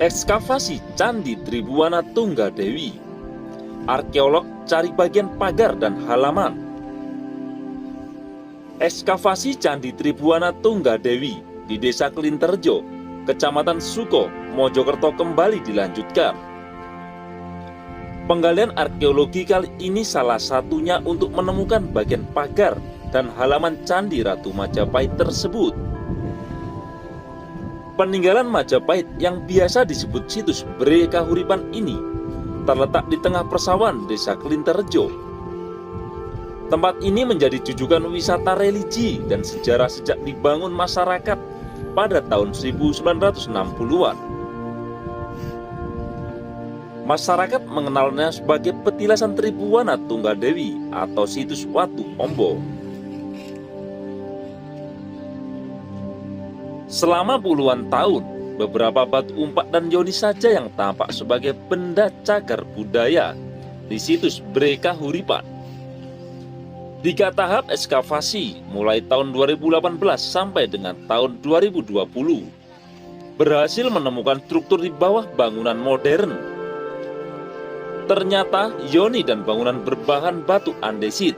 Ekskavasi Candi Tribuana Tunggadewi. Arkeolog cari bagian pagar dan halaman. Ekskavasi Candi Tribuana Tunggadewi di Desa Klinterjo, Kecamatan Suko, Mojokerto kembali dilanjutkan. Penggalian arkeologi kali ini salah satunya untuk menemukan bagian pagar dan halaman Candi Ratu Majapahit tersebut. Peninggalan Majapahit yang biasa disebut situs Bre Kahuripan ini terletak di tengah persawahan Desa Klinterjo. Tempat ini menjadi jujukan wisata religi dan sejarah sejak dibangun masyarakat pada tahun 1960-an. Masyarakat mengenalnya sebagai petilasan Tribuana Tunggadewi atau situs Watu Ombo. Selama puluhan tahun, beberapa batu umpak dan yoni saja yang tampak sebagai benda cagar budaya di situs Bre Kahuripan. 3 tahap ekskavasi mulai tahun 2018 sampai dengan tahun 2020 berhasil menemukan struktur di bawah bangunan modern. Ternyata yoni dan bangunan berbahan batu andesit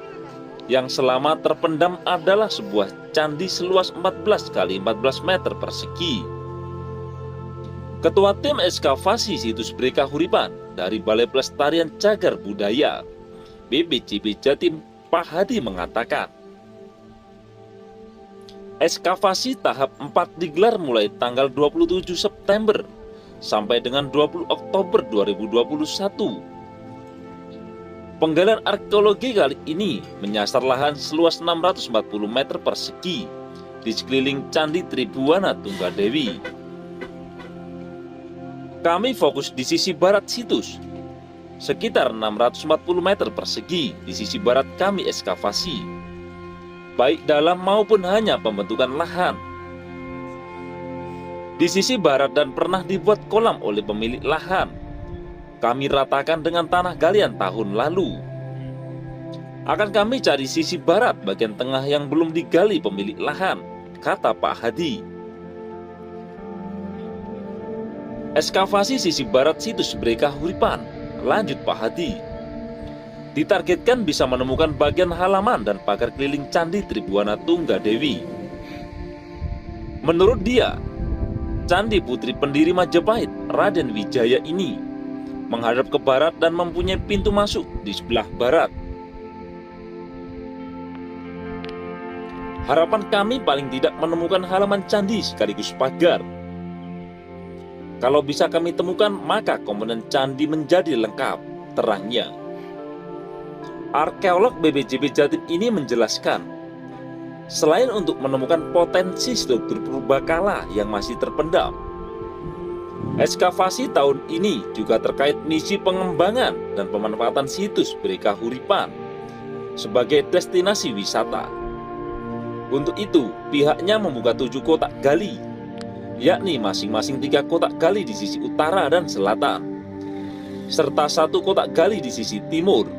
yang selama terpendam adalah sebuah candi seluas 14 x 14 meter persegi. Ketua tim ekskavasi situs Bre Kahuripan dari Balai Pelestarian Cagar Budaya BPCB Jatim, Pak Hadi mengatakan, ekskavasi tahap 4 digelar mulai tanggal 27 September sampai dengan 20 Oktober 2021. Penggalian arkeologi kali ini menyasar lahan seluas 640 meter persegi di sekeliling Candi Tribuana Tunggadewi. Kami fokus di sisi barat situs, sekitar 640 meter persegi di sisi barat kami ekskavasi, baik dalam maupun hanya pembentukan lahan. Di sisi barat dan pernah dibuat kolam oleh pemilik lahan. Kami ratakan dengan tanah galian tahun lalu. Akan kami cari sisi barat bagian tengah yang belum digali pemilik lahan, kata Pak Hadi. Ekskavasi sisi barat situs Bre Kahuripan, lanjut Pak Hadi, ditargetkan bisa menemukan bagian halaman dan pagar keliling Candi Tribuana Tunggadewi. Menurut dia, Candi Putri Pendiri Majapahit Raden Wijaya ini menghadap ke barat dan mempunyai pintu masuk di sebelah barat. Harapan kami paling tidak menemukan halaman candi sekaligus pagar. Kalau bisa kami temukan, maka komponen candi menjadi lengkap, terangnya. Arkeolog BPJB Jatim ini menjelaskan, selain untuk menemukan potensi struktur purbakala yang masih terpendam, ekskavasi tahun ini juga terkait misi pengembangan dan pemanfaatan situs Bre Kahuripan sebagai destinasi wisata. Untuk itu, pihaknya membuka 7 kotak gali, yakni masing-masing 3 kotak gali di sisi utara dan selatan, serta 1 kotak gali di sisi timur.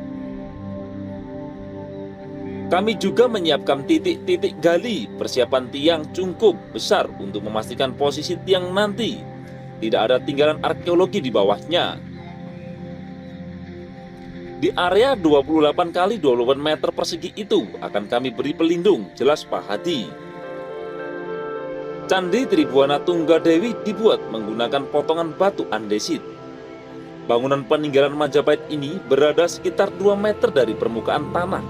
Kami juga menyiapkan titik-titik gali persiapan tiang cukup besar untuk memastikan posisi tiang nanti tidak ada tinggalan arkeologi di bawahnya. Di area 28 x 28 meter persegi itu akan kami beri pelindung, jelas Pak Hadi. Candi Tribuana Tunggadewi dibuat menggunakan potongan batu andesit. Bangunan peninggalan Majapahit ini berada sekitar 2 meter dari permukaan tanah.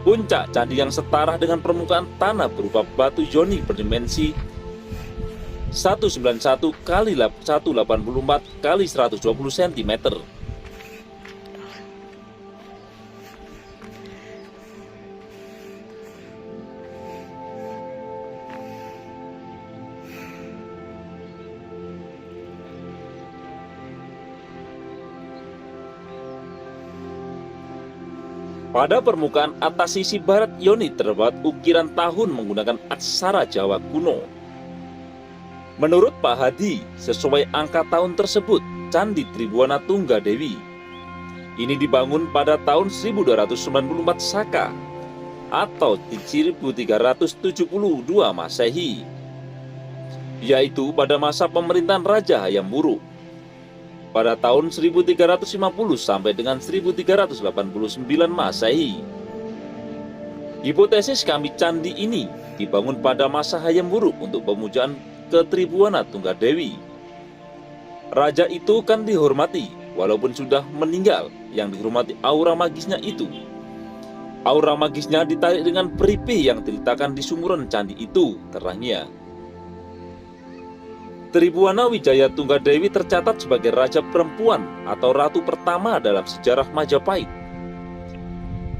Puncak candi yang setara dengan permukaan tanah berupa batu yoni berdimensi 191 x 184 x 120 cm. Pada permukaan atas sisi barat yoni terdapat ukiran tahun menggunakan aksara Jawa kuno. Menurut Pak Hadi, sesuai angka tahun tersebut, Candi Tribuana Tunggadewi ini dibangun pada tahun 1294 Saka atau 1372 Masehi. yaitu pada masa pemerintahan Raja Hayam Wuruk pada tahun 1350 sampai dengan 1389 Masehi. Hipotesis kami candi ini dibangun pada masa Hayam Wuruk untuk pemujaan ke Tribhuwana Tunggadewi. Raja itu kan dihormati walaupun sudah meninggal. Yang dihormati aura magisnya itu. Aura magisnya ditarik dengan peripih yang diletakkan di sumuran candi itu, terangnya. Tribhuwana Wijaya Tunggadewi tercatat sebagai raja perempuan atau ratu pertama dalam sejarah Majapahit.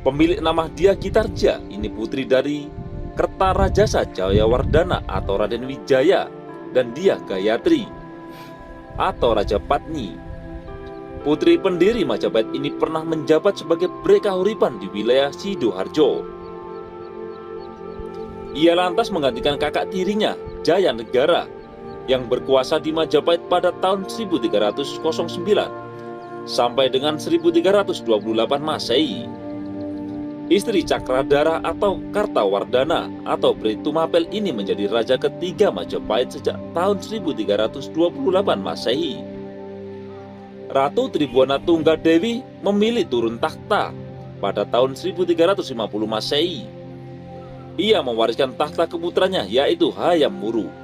Pemilik nama Dia Gitarja ini putri dari Kertarajasa Jayawardhana atau Raden Wijaya dan Dia Gayatri atau Raja Patni. Putri pendiri Majapahit ini pernah menjabat sebagai Brekahuripan di wilayah Sidoarjo. Ia lantas menggantikan kakak tirinya, Jaya Negara, yang berkuasa di Majapahit pada tahun 1309 sampai dengan 1328 Masehi. Istri Cakradara atau Kartawardhana atau Britumapel ini menjadi raja ketiga Majapahit sejak tahun 1328 Masehi. Ratu Tribhuwana Tunggadewi memilih turun takhta pada tahun 1350 Masehi. Ia mewariskan takhta ke putranya yaitu Hayam Wuruk.